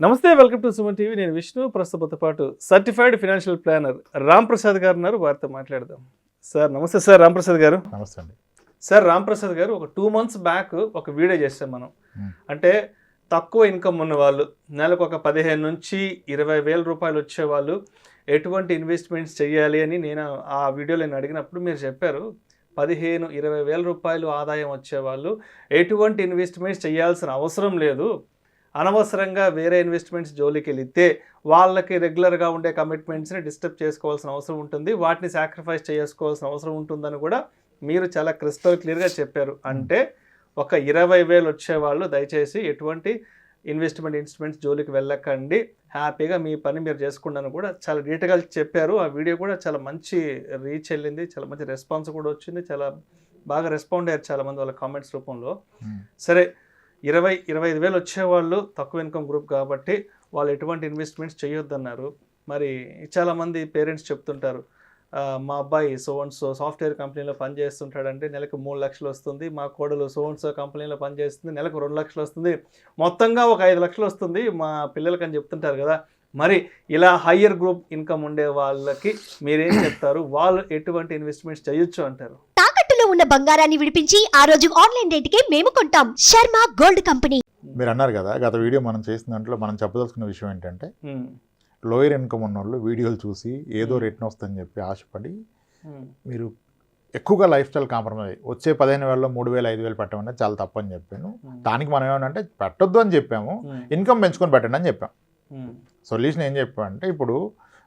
నమస్తే, welcome to Suman TV. నేను విష్ణు. ప్రస్తుతంతో పాటు certified financial planner Ram Prasad గారు ఉన్నారు. వారితో మాట్లాడదాం. సార్ నమస్తే. సార్ రామ్ ప్రసాద్ గారు. నమస్తే అండి. సార్ రామ్ ప్రసాద్ గారు, ఒక 2 months బ్యాక్ ఒక వీడియో చేస్తాం మనం. అంటే తక్కువ ఇన్కమ్ ఉన్న వాళ్ళు, నెలకు ఒక 15 నుంచి 20,000 రూపాయలు వచ్చేవాళ్ళు ఎటువంటి ఇన్వెస్ట్మెంట్స్ చేయాలి అని నేను ఆ వీడియోలో నేను అడిగినప్పుడు మీరు చెప్పారు 15-20,000 రూపాయలు ఆదాయం వచ్చేవాళ్ళు ఎటువంటి ఇన్వెస్ట్మెంట్స్ చేయాల్సిన అవసరం లేదు, అనవసరంగా వేరే ఇన్వెస్ట్మెంట్స్ జోలికి వెళితే వాళ్ళకి రెగ్యులర్గా ఉండే కమిట్మెంట్స్ని డిస్టర్బ్ చేసుకోవాల్సిన అవసరం ఉంటుంది, వాటిని సాక్రిఫైస్ చేసుకోవాల్సిన అవసరం ఉంటుందని కూడా మీరు చాలా క్రిస్టల్ క్లియర్గా చెప్పారు. అంటే ఒక 20,000 వచ్చేవాళ్ళు దయచేసి ఎటువంటి ఇన్వెస్ట్మెంట్స్ జోలికి వెళ్ళకండి, హ్యాపీగా మీ పని మీరు చేసుకుంటాను కూడా చాలా డీటెయిల్గా చెప్పారు. ఆ వీడియో కూడా చాలా మంచి రీచ్ వెళ్ళింది, చాలా మంచి రెస్పాన్స్ కూడా వచ్చింది, చాలా బాగా రెస్పాండ్ అయ్యారు చాలామంది వాళ్ళ కామెంట్స్ రూపంలో. సరే, 20-25,000 వచ్చేవాళ్ళు తక్కువ ఇన్కమ్ గ్రూప్ కాబట్టి వాళ్ళు ఎటువంటి ఇన్వెస్ట్మెంట్స్ చేయొద్దన్నారు. మరి చాలామంది పేరెంట్స్ చెప్తుంటారు, మా అబ్బాయి సో సాఫ్ట్వేర్ కంపెనీలో పనిచేస్తుంటాడంటే నెలకు 3 లక్షలు వస్తుంది, మా కోడలు సో కంపెనీలో పనిచేస్తుంది నెలకు 2 లక్షలు వస్తుంది, మొత్తంగా ఒక 5 లక్షలు వస్తుంది మా పిల్లలకి అని చెప్తుంటారు కదా. మరి ఇలా హయ్యర్ గ్రూప్ ఇన్కమ్ ఉండే వాళ్ళకి మీరేం చెప్తారు? వాళ్ళు ఎటువంటి ఇన్వెస్ట్మెంట్స్ చేయొచ్చు అంటారు? తాకట్టులో ఉన్న బంగారాన్ని విడిపించి ఆ రోజు ఆన్లైన్ రేటుకే మేము కొంటాం. Sharma gold company. మీరు అన్నారు కదా, గత వీడియో మనం చేసిన దాంట్లో మనం చెప్పదలుచుకున్న విషయం ఏంటంటే, లోయర్ ఇన్కమ్ ఉన్న వాళ్ళు వీడియోలు చూసి ఏదో రేట్ని వస్తుందని చెప్పి ఆశపడి మీరు ఎక్కువగా లైఫ్ స్టైల్ కాంప్రమైజ్ వచ్చే 15,000లో 3,000 5,000 పెట్టమనేది చాలా తప్పని చెప్పాను. దానికి మనం ఏమనంటే పెట్టొద్దు అని చెప్పాము, ఇన్కమ్ పెంచుకొని పెట్టండి అని చెప్పాం. సొల్యూషన్ ఏం చెప్పామంటే, ఇప్పుడు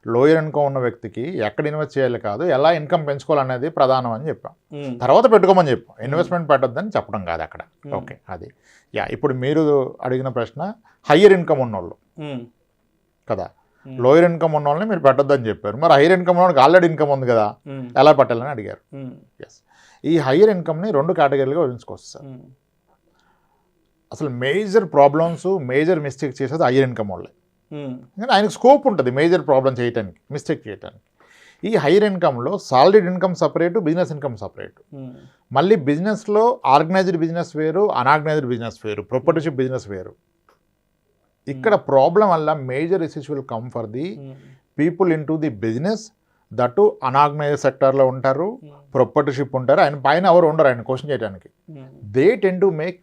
లోయర్ ఇన్కమ్ ఉన్న వ్యక్తికి ఎక్కడ ఇన్వెస్ట్ చేయాలి కాదు, ఎలా ఇన్కమ్ పెంచుకోవాలనేది ప్రధానం అని చెప్పాం. తర్వాత పెట్టుకోమని చెప్పాం, ఇన్వెస్ట్మెంట్ పెట్టొద్దని చెప్పడం కాదు అక్కడ. ఓకే, అది ఇప్పుడు మీరు అడిగిన ప్రశ్న హయ్యర్ ఇన్కమ్ ఉన్నోళ్ళు కదా, లోయర్ ఇన్కమ్ ఉన్న వాళ్ళని మీరు పెట్టొద్దని చెప్పారు. మరి హైయర్ ఇన్కమ్ ఉన్న వాళ్ళకి ఆల్రెడీ ఇన్కమ్ ఉంది కదా, ఎలా పెట్టాలని అడిగారు. ఎస్, ఈ హయ్యర్ ఇన్కమ్ని 2 కేటగిరీలుగా విభజించుకోవచ్చు సార్. అసలు మేజర్ ప్రాబ్లమ్స్, మేజర్ మిస్టేక్ చేసేది హయ్యర్ ఇన్కమ్ వాళ్ళే. కానీ ఆయనకు స్కోప్ ఉంటుంది మేజర్ ప్రాబ్లం చేయడానికి, మిస్టేక్ చేయడానికి. ఈ హైయర్ ఇన్కమ్లో solid income separate, business income separate. మళ్ళీ బిజినెస్లో ఆర్గనైజ్డ్ బిజినెస్ వేరు, అన్ఆర్గనైజ్డ్ బిజినెస్ వేరు, ప్రొపర్టర్షిప్ బిజినెస్ వేరు. ఇక్కడ ప్రాబ్లం వల్ల major issues will come for the people in to the business, that unorganised సెక్టార్లో ఉంటారు, ప్రొపర్టర్షిప్ ఉంటారు, ఆయన పైన ఎవరు ఉండరు ఆయన క్వశ్చన్ చేయడానికి. దే టెన్ టు మేక్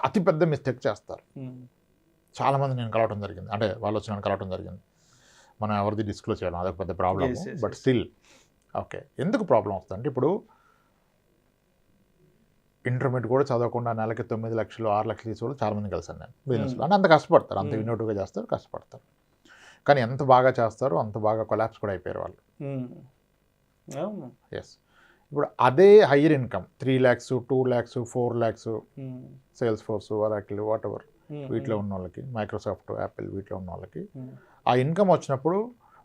అతిపెద్ద మిస్టేక్ చేస్తారు. చాలామంది నేను కలవటం జరిగింది, అంటే వాళ్ళు వచ్చి నన్ను కలవటం జరిగింది. మనం ఎవరిది డిస్క్లోజ్ చేయడం అదొక పెద్ద ప్రాబ్లం. బట్ స్టిల్ ఓకే, ఎందుకు ప్రాబ్లం వస్తుందంటే, ఇప్పుడు ఇంటర్మీడియట్ కూడా చదవకుండా నెలకి 9 లక్షలు 6 లక్షలు తీసుకోవాలి చాలామంది కలిసాను నేను బిజినెస్లో. అంటే అంత కష్టపడతారు, అంత ఇన్నోటివ్గా చేస్తారు, కష్టపడతారు. కానీ ఎంత బాగా చేస్తారో అంత బాగా కొలాప్స్ కూడా అయిపోయారు వాళ్ళు. ఎస్, ఇప్పుడు అదే higher income 3 lakhs 2 lakhs 4 lakhs sales force, Oracle, what ever వీటిలో ఉన్న వాళ్ళకి, మైక్రోసాఫ్ట్, యాపిల్ వీటిలో ఉన్న వాళ్ళకి ఆ ఇన్కమ్ వచ్చినప్పుడు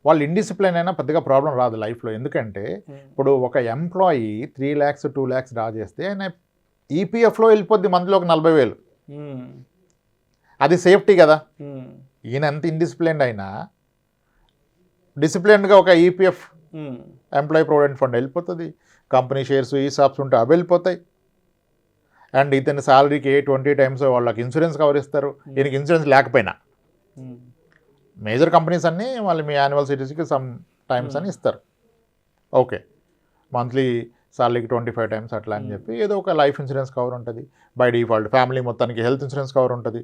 వాళ్ళు ఇండిసిప్లిన్ అయినా పెద్దగా ప్రాబ్లం రాదు లైఫ్లో. ఎందుకంటే ఇప్పుడు ఒక ఎంప్లాయీ 3 lakhs 2 lakhs డ్రా చేస్తే ఆయన ఈపీఎఫ్లో వెళ్ళిపోద్ది మంత్లో ఒక 40,000. అది సేఫ్టీ కదా. ఈయన ఎంత ఇండిసిప్లిన్డ్ అయినా డిసిప్లిన్డ్గా ఒక ఈపీఎఫ్ ఎంప్లాయీ ప్రొవిడెంట్ ఫండ్ వెళ్ళిపోతుంది, కంపెనీ షేర్స్ ఈ షాప్స్ ఉంటే అవి వెళ్ళిపోతాయి. అండ్ ఇతని శాలరీకి 20 times వాళ్ళకి ఇన్సూరెన్స్ కవర్ ఇస్తారు. ఈయనకి ఇన్సూరెన్స్ లేకపోయినా మేజర్ కంపెనీస్ అన్నీ వాళ్ళు మీ యాన్యువల్ సిటీస్కి సమ్ టైమ్స్ అని ఇస్తారు. ఓకే, మంత్లీ శాలరీకి 25 times అట్లా అని చెప్పి ఏదో ఒక లైఫ్ ఇన్సూరెన్స్ కవర్ ఉంటుంది. బై డిఫాల్ట్ ఫ్యామిలీ మొత్తానికి హెల్త్ ఇన్సూరెన్స్ కవర్ ఉంటుంది.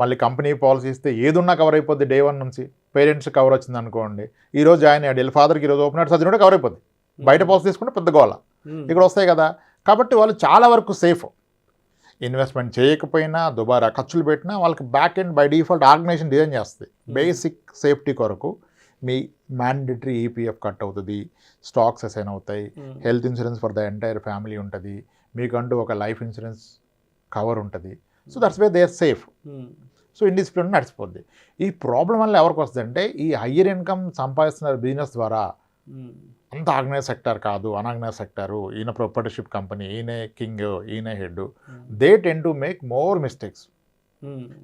మళ్ళీ కంపెనీ పాలసీ ఇస్తే ఏదున్నా కవర్ అయిపోద్ది. డే 1 నుంచి పేరెంట్స్ కవర్ వచ్చింది అనుకోండి, ఈరోజు జాయిన్ అయ్యాడు, ఫాదర్కి ఈరోజు ఓపెన్ హార్ట్ సర్జరీ కూడా కవర్ అయిపోద్ది. బయట పాలసీ తీసుకుంటే పెద్ద గోళ, ఇక్కడ వస్తాయి కదా. కాబట్టి వాళ్ళు చాలా వరకు సేఫ్. ఇన్వెస్ట్మెంట్ చేయకపోయినా దుబారా ఖర్చులు పెట్టినా వాళ్ళకి back end by default organisation design చేస్తుంది. బేసిక్ సేఫ్టీ కొరకు మీ మ్యాండేటరీ ఈపీఎఫ్ కట్ అవుతుంది, స్టాక్స్ అసైన్ అవుతాయి, health insurance for the entire family ఉంటుంది, మీకంటూ ఒక లైఫ్ ఇన్సూరెన్స్ కవర్ ఉంటుంది. So that's way they are safe. So indiscipline నడిచిపోద్ది. ఈ ప్రాబ్లం వల్ల ఎవరికి వస్తుందంటే, ఈ హయ్యర్ ఇన్కమ్ సంపాదిస్తున్నారు బిజినెస్ ద్వారా, అంత ఆర్గనైజ్ సెక్టార్ కాదు, అన్ఆర్గనైజ్ సెక్టారు, ఈయన ప్రొపర్టర్షిప్ కంపెనీ, ఈయనే కింగ్, ఈయనే head. They ten to make more mistakes.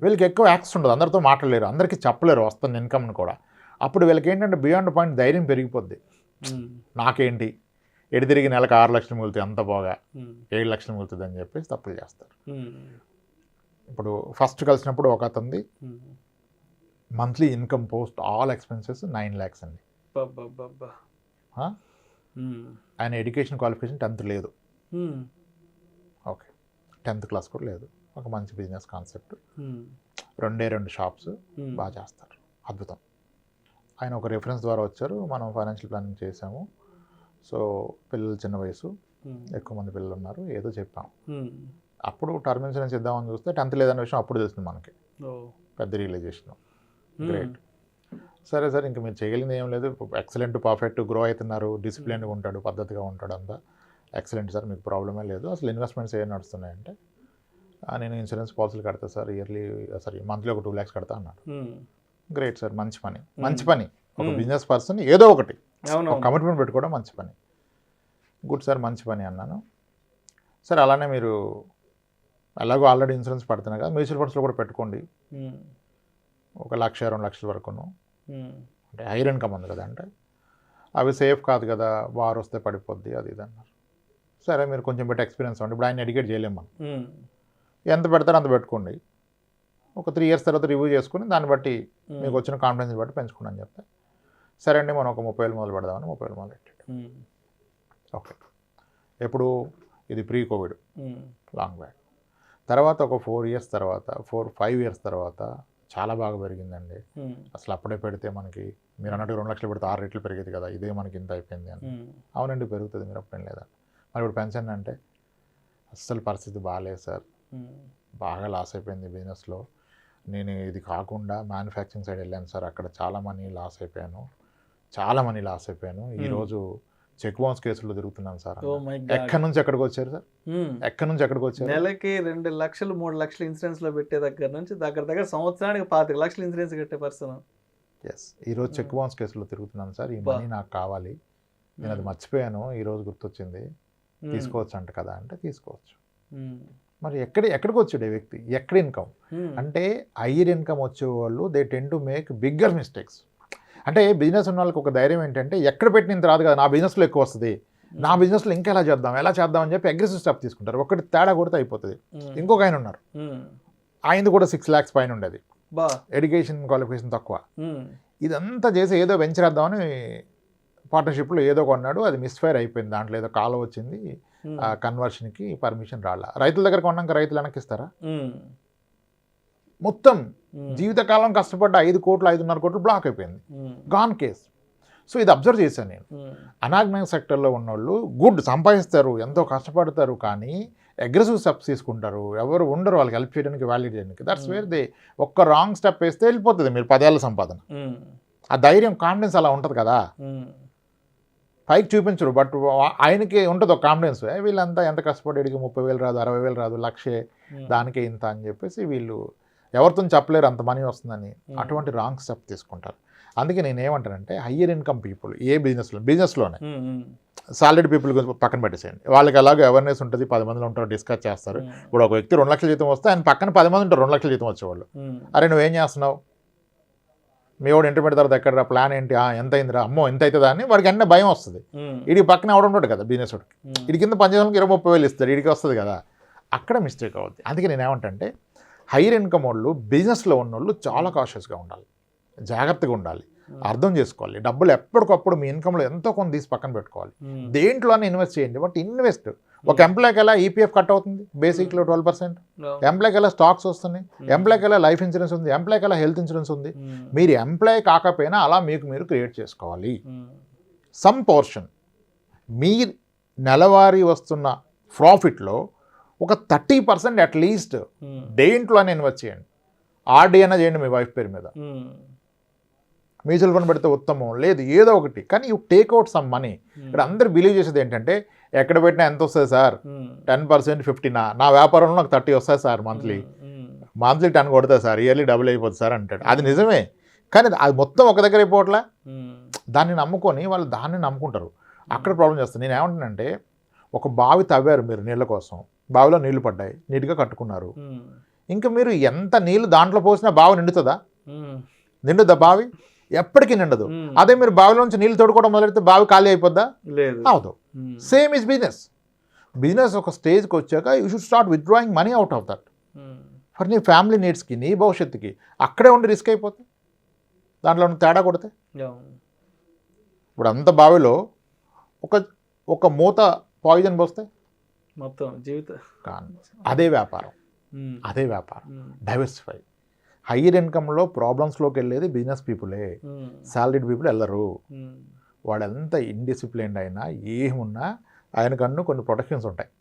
వీళ్ళకి ఎక్కువ యాక్సెస్ ఉండదు, అందరితో మాట్లాడలేరు, అందరికీ చెప్పలేరు వస్తున్న ఇన్కమ్ని కూడా. అప్పుడు వీళ్ళకి ఏంటంటే బియాండ్ పాయింట్ ధైర్యం పెరిగిపోద్ది. నాకేంటి ఎడి తిరిగి నెలకు 6 లక్షలు మిగులుతాయి, అంత బాగా 7 లక్షలు మిగులుతుంది అని చెప్పేసి తప్పులు చేస్తారు. ఇప్పుడు ఫస్ట్ కలిసినప్పుడు ఒక అతనిది monthly income post all expenses 9 lakhs అండి. అబ్బబ్బబ్బబ్బా. ఆ? మ్మ్. ఆయన ఎడ్యుకేషన్ క్వాలిఫికేషన్ 10th లేదు. మ్మ్. ఓకే, 10th క్లాస్ కూడా లేదు. ఒక మంచి బిజినెస్ కాన్సెప్ట్, మ్మ్. 2 షాప్స్, మ్మ్. బాగా చేస్తారు, అద్భుతం. ఆయన ఒక రెఫరెన్స్ ద్వారా వచ్చారు, మనం ఫైనాన్షియల్ ప్లానింగ్ చేసాము. సో పిల్లలు చిన్న వయసు, మ్మ్. ఎక్కువ మంది పిల్లలు ఉన్నారు, ఏదో చెప్పాం. మ్మ్. అప్పుడు టర్మ్ ఇన్సూరెన్స్ ఇద్దామని చూస్తే 10th లేదన్న విషయం అప్పుడు తెలిసింది మనకి, ఓ. పెద్ద రియలైజేషన్. మ్మ్. గ్రేట్. సరే సార్, ఇంకా మీరు చేయగలిగింది ఏం లేదు, ఎక్సలెంట్, పర్ఫెక్ట్, గ్రో అవుతున్నారు, డిసిప్లిన్గా ఉంటాడు, పద్ధతిగా ఉంటాడు, అంతా ఎక్సలెంట్ సార్, మీకు ప్రాబ్లమే లేదు. అసలు ఇన్వెస్ట్మెంట్స్ ఏం నడుస్తున్నాయంటే, నేను ఇన్సూరెన్స్ పాలసీలు కడతా సార్, మంత్లీ ఒక 2 lakhs కడతా అన్నాడు. మ్మ్. గ్రేట్ సార్, మంచి పని, మంచి పని. ఒక మ్మ్. బిజినెస్ పర్సన్ ఏదో ఒకటి అవును. ఒక కమిట్మెంట్ పెట్టుకోవడం మంచి పని. గుడ్ సార్, మంచి పని అన్నాను. సరే, అలానే మీరు ఎలాగో ఆల్రెడీ ఇన్సూరెన్స్ పడుతున్నాయి కదా, మ్యూచువల్ ఫండ్స్లో కూడా పెట్టుకోండి, మ్మ్. ఒక 1,00,000 2 lakhs వరకును, మ్మ్. అంటే హైర్ ఇన్కమ్ ఉంది కదా, అంటే అవి సేఫ్ కాదు కదా, వారు వస్తే పడిపోద్ది, అది ఇది అన్నారు. సరే, మీరు కొంచెం బట్టి ఎక్స్పీరియన్స్ ఉంది, ఇప్పుడు ఆయన ఎడ్యుకేట్ చేయలేము మనం, మ్మ్. ఎంత పెడతారో అంత పెట్టుకోండి, ఒక 3 years తర్వాత రివ్యూ చేసుకుని దాన్ని బట్టి మీకు వచ్చిన కాన్ఫిడెన్స్ బట్టి పెంచుకోండి అని చెప్తే, సరే అండి మనం ఒక 30,000 మొదలు పెడదామని 30,000 మొదలు పెట్టాడు. మ్మ్. ఓకే, ఎప్పుడు ఇది ప్రీ కోవిడ్, మ్మ్. Long back. తర్వాత ఒక 4 years తర్వాత 4-5 years తర్వాత చాలా బాగా పెరిగిందండి. మ్మ్. అసలు అప్పుడే పెడితే మనకి మీరు అన్నట్టు 2 lakhs పెడితే 6 రెట్లు పెరిగేది కదా, ఇదే మనకి ఇంత అయిపోయింది అని. మ్మ్. అవునండి, పెరుగుతుంది, మీరు అప్పుడేం లేదా. మరి ఇప్పుడు పెన్షన్ అంటే అస్సలు పరిస్థితి బాగాలేదు సార్, మ్మ్. బాగా లాస్ అయిపోయింది బిజినెస్లో. నేను ఇది కాకుండా మ్యానుఫ్యాక్చరింగ్ సైడ్ వెళ్ళాను సార్, అక్కడ చాలా మనీ లాస్ అయిపోయాను. ఈరోజు చెక్ బౌన్స్ కేసుల్లో తిరుగుతున్నాను సార్. Oh my God. ఎక్కడి నుంచి ఎక్కడికి వచ్చారు సార్, మ్మ్. ఎక్కడి నుంచి ఎక్కడికి వచ్చారు? నెలకి 2 లక్షలు 3 లక్షలు ఇన్సూరెన్స్ లో పెట్టే దగ్గర నుంచి దగ్గర సంవత్సరానికి 25 లక్షలు ఇన్సూరెన్స్ కట్టే పర్సన్. ఎస్, ఈరోజు చెక్ బౌన్స్ కేసులో తిరుగుతున్నాను సార్, ఈ మనీ నాకు కావాలి, నేను అది మర్చిపోయాను, ఈరోజు గుర్తొచ్చింది, తీసుకోవచ్చు అంట కదా అంటే తీసుకోవచ్చు. మరి ఎక్కడికి వచ్చాడు ఈ వ్యక్తి, ఎక్కడ ఇన్కమ్ అంటే హైయర్ ఇన్కమ్ వచ్చేవాళ్ళు they ten to make bigger mistakes. అంటే బిజినెస్ ఉన్న వాళ్ళకి ఒక ధైర్యం ఏంటంటే ఎక్కడ పెట్టిన ఇంత రాదు కదా, నా బిజినెస్లో ఎక్కువ వస్తుంది, నా బిజినెస్లో ఇంకా ఎలా చేద్దాం అని చెప్పి అగ్రెసివ్ స్టెప్ తీసుకుంటారు. ఒకటి తేడా కొడితే అయిపోతుంది. ఇంకొక ఆయన ఉన్నారు, ఆయనది కూడా 6 lakhs పైన ఉండేది, ఎడ్యుకేషన్ క్వాలిఫికేషన్ తక్కువ, ఇదంతా చేసి ఏదో వెంచర్ వేద్దామని పార్ట్నర్షిప్లో ఏదో కొన్నాడు, అది మిస్ఫైర్ అయిపోయింది, దాంట్లో ఏదో కాలం వచ్చింది, కన్వర్షన్కి పర్మిషన్ రాలా. రైతుల దగ్గర కొన్నాక రైతులు వెనక్కిస్తారా? మొత్తం జీవితకాలం కష్టపడ్డ 5 కోట్లు 5.5 కోట్లు బ్లాక్ అయిపోయింది, గాన్ కేస్. సో ఇది అబ్జర్వ్ చేశాను నేను. అనాగ్నైజ్ సెక్టర్లో ఉన్నోళ్ళు గుడ్ సంపాదిస్తారు, ఎంతో కష్టపడతారు, కానీ అగ్రెసివ్ స్టెప్స్ తీసుకుంటారు, ఎవరు ఉండరు వాళ్ళకి హెల్ప్ చేయడానికి, వాల్యూట్ చేయడానికి. దట్స్ వేర్ దే ఒక్క రాంగ్ స్టెప్ వేస్తే వెళ్ళిపోతుంది మీరు 10 ఏళ్ళ సంపాదన. ఆ ధైర్యం, కాన్ఫిడెన్స్ అలా ఉంటుంది కదా, పైకి చూపించరు, బట్ ఆయనకి ఉంటుంది ఒక కాన్ఫిడెన్స్, వీళ్ళంతా ఎంత కష్టపడి 30,000 రాదు, 60,000 రాదు, 1,00,000 దానికే ఇంత అని చెప్పేసి వీళ్ళు ఎవరితో చెప్పలేరు అంత మనీ వస్తుందని, అటువంటి రాంగ్ స్టెప్ తీసుకుంటారు. అందుకే నేను ఏమంటానంటే హయ్యర్ ఇన్కమ్ పీపుల్ ఏ బిజినెస్లోనే సాలరీడ్ పీపుల్ గురించి పక్కన పెట్టేసేయండి, వాళ్ళకి ఎలాగో అవేర్నెస్ ఉంటుంది, 10 మందిలో ఉంటారు, డిస్కస్ చేస్తారు. ఇప్పుడు ఒక వ్యక్తి 2 లక్షల జీతం వస్తే ఆయన పక్కన 10 మంది ఉంటారు 2 లక్షల జీతం వచ్చేవాళ్ళు. అరే నువ్వేం చేస్తున్నావు, మీ వాడు ఇంటర్మీడియట్ తర్వాత ఎక్కడ ప్లాన్ ఏంటి, ఎంత అయిందిరా, అమ్మో ఎంత అవుతుందా అని వాడికి అన్నీ భయం వస్తుంది. వీడికి పక్కన ఎవడు ఉంటాడు కదా బిజినెస్ వాడికి, వీడి కింద పనిచేయడానికి 20-30 ఇస్తాడు, వీడికి వస్తుంది కదా, అక్కడ మిస్టేక్ అవుద్ది. అందుకే నేను ఏమంటే హైయర్ ఇన్కమ్ వాళ్ళు బిజినెస్లో ఉన్నోళ్ళు చాలా కాషియస్గా ఉండాలి, జాగ్రత్తగా ఉండాలి, అర్థం చేసుకోవాలి. డబ్బులు ఎప్పటికప్పుడు మీ ఇన్కమ్లో ఎంతో కొంత తీసి పక్కన పెట్టుకోవాలి, దేంట్లోనే ఇన్వెస్ట్ చేయండి. బట్ ఇన్వెస్ట్ ఒక ఎంప్లాయ్కి ఎలా ఈపీఎఫ్ కట్ అవుతుంది బేసిక్లో 12%, ఎంప్లాయ్కి ఎలా స్టాక్స్ వస్తున్నాయి, ఎంప్లాయ్కి ఎలా లైఫ్ ఇన్సూరెన్స్ ఉంది, ఎంప్లాయ్కి ఎలా హెల్త్ ఇన్సూరెన్స్ ఉంది. మీరు ఎంప్లాయ్ కాకపోయినా అలా మీకు మీరు క్రియేట్ చేసుకోవాలి. సమ్ పోర్షన్ మీ నెలవారీ వస్తున్న ప్రాఫిట్లో ఒక 30% అట్లీస్ట్ దేంట్లోనే ఇన్వెస్ట్ చేయండి. ఆర్డీ అయినా చేయండి మీ వైఫ్ పేరు మీద, మ్యూచువల్ ఫండ్ పెడితే ఉత్తమం, లేదు ఏదో ఒకటి, కానీ యూ టేక్అవుట్ సమ్ మనీ. ఇక్కడ అందరు బిలీవ్ చేసేది ఏంటంటే ఎక్కడ పెట్టినా ఎంత వస్తుంది సార్, 10% 15, నా వ్యాపారంలో నాకు 30 వస్తాయి సార్, మంత్లీ 10 కొడతా సార్, ఇయర్లీ డబుల్ అయిపోతుంది సార్ అంటాడు. అది నిజమే, కానీ అది మొత్తం ఒక దగ్గర అయిపోవట్లా. దాన్ని నమ్ముకొని వాళ్ళు దాన్ని నమ్ముకుంటారు, అక్కడ ప్రాబ్లం చేస్తారు. నేను ఏమంటానంటే ఒక బావి తవ్వారు మీరు నీళ్ళ కోసం, బావిలో నీళ్లు పడ్డాయి, నీట్గా కట్టుకున్నారు, ఇంకా మీరు ఎంత నీళ్ళు దాంట్లో పోసినా బావి నిండుతుందా? నిండుద్దా బావి? ఎప్పటికీ నిండదు. అదే మీరు బావిలోంచి నీళ్ళు తోడుకోవడం మొదలెడితే బావి ఖాళీ అయిపోద్దా? అవదు. సేమ్ ఈజ్ బిజినెస్ ఒక స్టేజ్కి వచ్చాక you should start withdrawing money out of that for నీ ఫ్యామిలీ నీడ్స్కి, నీ భవిష్యత్తుకి. అక్కడే ఉండి రిస్క్ అయిపోతుంది. దాంట్లో ఉన్న తేడా కొడితే అవును. ఇప్పుడు అంత బావిలో ఒక మూత పాయిజన్ పోస్తే మొత్తం జీవితం కానీ అదే వ్యాపారం, డైవర్సిఫై. హయ్యర్ ఇన్కమ్లో ప్రాబ్లమ్స్లోకి వెళ్ళేది బిజినెస్ పీపులే, సాలరీడ్ పీపుల్ వెళ్ళరు. వాడు ఎంత ఇండిసిప్లిన్డ్ అయినా ఏమున్నా ఆయనకన్ను కొన్ని ప్రొటెక్షన్స్ ఉంటాయి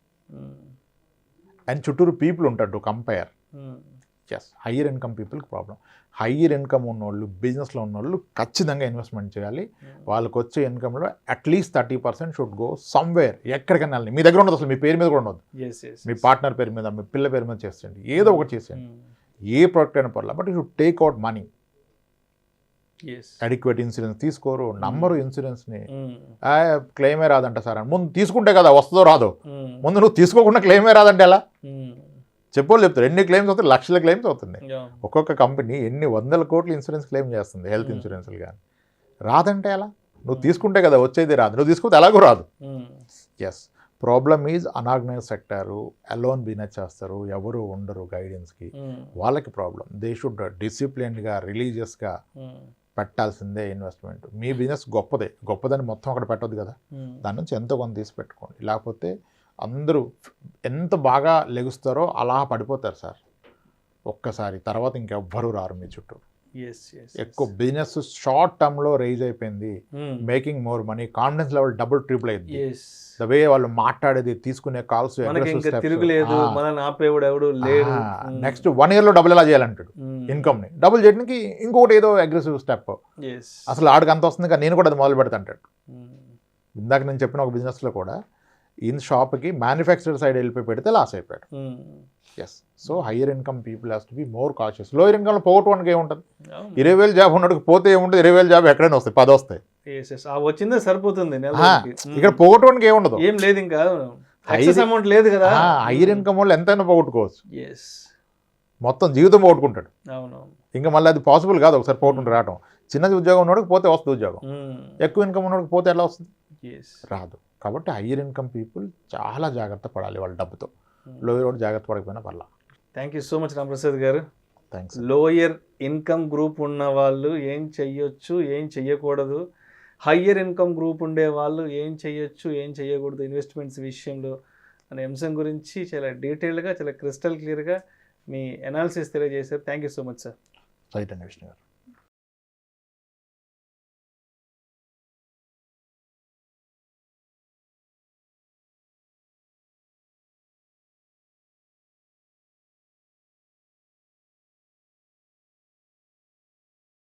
అండ్ చుట్టూరు పీపుల్ ఉంటాడు to compare. Yes, higher income పీపుల్కి ప్రాబ్లం. హయ్యర్ ఇన్కమ్ ఉన్నోళ్ళు, బిజినెస్లో ఉన్నోళ్ళు ఖచ్చితంగా ఇన్వెస్ట్మెంట్ చేయాలి. వాళ్ళకి వచ్చే ఇన్కమ్లో అట్లీస్ట్ 30% షుడ్ గో సమ్వేర్, ఎక్కడికైనా వెళ్ళండి. మీ దగ్గర ఉండదు, అసలు మీ పేరు మీద కూడా ఉండదు, మీ పార్ట్నర్ పేరు మీద, మీ పిల్ల పేరు మీద చేసేయండి, ఏదో ఒకటి చేసేయండి, ఏ ప్రోడక్ట్ అయినా పర్లేదు. But you should take out money. Adequate insurance తీసుకోరు, నమ్మరు ఇన్సూరెన్స్ని. క్లెయిమే రాదంట సార్ అని. ముందు తీసుకుంటే కదా వస్తుందో రాదో, ముందు నువ్వు తీసుకోకుండా క్లెయిమే రాదంటే ఎలా చెప్పోళ్ళు చెప్తారు. ఎన్ని క్లెయిమ్స్ అవుతాయి, లక్షల క్లెయిమ్స్ అవుతుంది. ఒక్కొక్క కంపెనీ ఎన్ని 100 కోట్ల ఇన్సూరెన్స్ క్లెయిమ్ చేస్తుంది, హెల్త్ ఇన్సూరెన్స్లు కానీ. రాదంటే ఎలా? నువ్వు తీసుకుంటే కదా వచ్చేది, రాదు. నువ్వు తీసుకుంటే ఎలాగో రాదు. Yes, problem is unorganise sector, alone business చేస్తారు, ఎవరు ఉండరు గైడెన్స్కి, వాళ్ళకి ప్రాబ్లం. దే షుడ్ డిసిప్లిన్డ్గా, రిలీజియస్గా పెట్టాల్సిందే ఇన్వెస్ట్మెంట్. మీ బిజినెస్ గొప్పదని మొత్తం అక్కడ పెట్టొద్దు కదా, దాని నుంచి ఎంతో కొంత తీసి పెట్టుకోండి. లేకపోతే అందరూ ఎంత బాగా లెగుస్తారో అలా పడిపోతారు సార్ ఒక్కసారి. తర్వాత ఇంకెవ్వరూ రారు మీ చుట్టూ. ఎక్కువ బిజినెస్ షార్ట్ టర్మ్లో రైజ్ అయిపోయింది, making more money, confidence level double triple అయింది. ద వే వాళ్ళు మాట్లాడేది, తీసుకునే కాల్స్, నెక్స్ట్ 1 yearలో డబుల్ ఎలా చేయాలంటాడు ఇన్కమ్ని. డబుల్ చేయడానికి ఇంకొకటి ఏదో అగ్రెసివ్ స్టెప్. అసలు ఆడికి అంత వస్తుంది కానీ నేను కూడా అది మొదలు పెడతా అంటాడు. ఇందాక నేను చెప్పిన ఒక బిజినెస్లో కూడా ఇన్ షాప్కి మ్యానుఫ్యాక్చరర్ సైడ్ వెళ్ళిపోయి పెడితే లాస్ అయిపోయాడు. Yes, so higher income people has to be more cautious. Lower ఇన్కమ్లో పోగొట్టుకోవడానికి ఏముంటుంది? 20,000 జాబ్ ఉన్నట్టుకు పోతే ఏముంటుంది? 20,000 జాబ్ ఎక్కడైనా వస్తాయి, 10 వస్తాయి, వచ్చిందే సరిపోతుంది. ఇక్కడ పోగొట్టుకోవడానికి ఏముండదు, ఏం లేదు, ఇంకా అమౌంట్ లేదు కదా. హయ్యర్ ఇన్కమ్ వాళ్ళు ఎంతైనా పోగొట్టుకోవచ్చు, మొత్తం జీవితం పోగొట్టుకుంటాడు. ఇంకా మళ్ళీ అది పాసిబుల్ కాదు ఒకసారి పోగొట్టుకుంటూ రావడం. చిన్నది ఉద్యోగం ఉన్నోడికి పోతే వస్తుంది ఉద్యోగం, ఎక్కువ ఇన్కమ్ ఉన్నోడికి పోతే ఎలా వస్తుంది? రాదు. కాబట్టి హయ్యర్ ఇన్కమ్ పీపుల్ చాలా జాగ్రత్త పడాలి వాళ్ళ డబ్బుతో. లోయర్ కూడా జాగ్రత్త పడకపోయినా పర్లా. Thank you so much Ramprasad గారు. థ్యాంక్స్. లోయర్ ఇన్కమ్ గ్రూప్ ఉన్న వాళ్ళు ఏం చెయ్యొచ్చు, ఏం చెయ్యకూడదు, హయ్యర్ ఇన్కమ్ గ్రూప్ ఉండే వాళ్ళు ఏం చెయ్యొచ్చు, ఏం చెయ్యకూడదు ఇన్వెస్ట్మెంట్స్ విషయంలో అనే అంశం గురించి చాలా డీటెయిల్డ్గా, చాలా క్రిస్టల్ క్లియర్గా మీ అనాలిసిస్ తెలియజేశారు. Thank you so much sir. Right అండి విష్ణు గారు.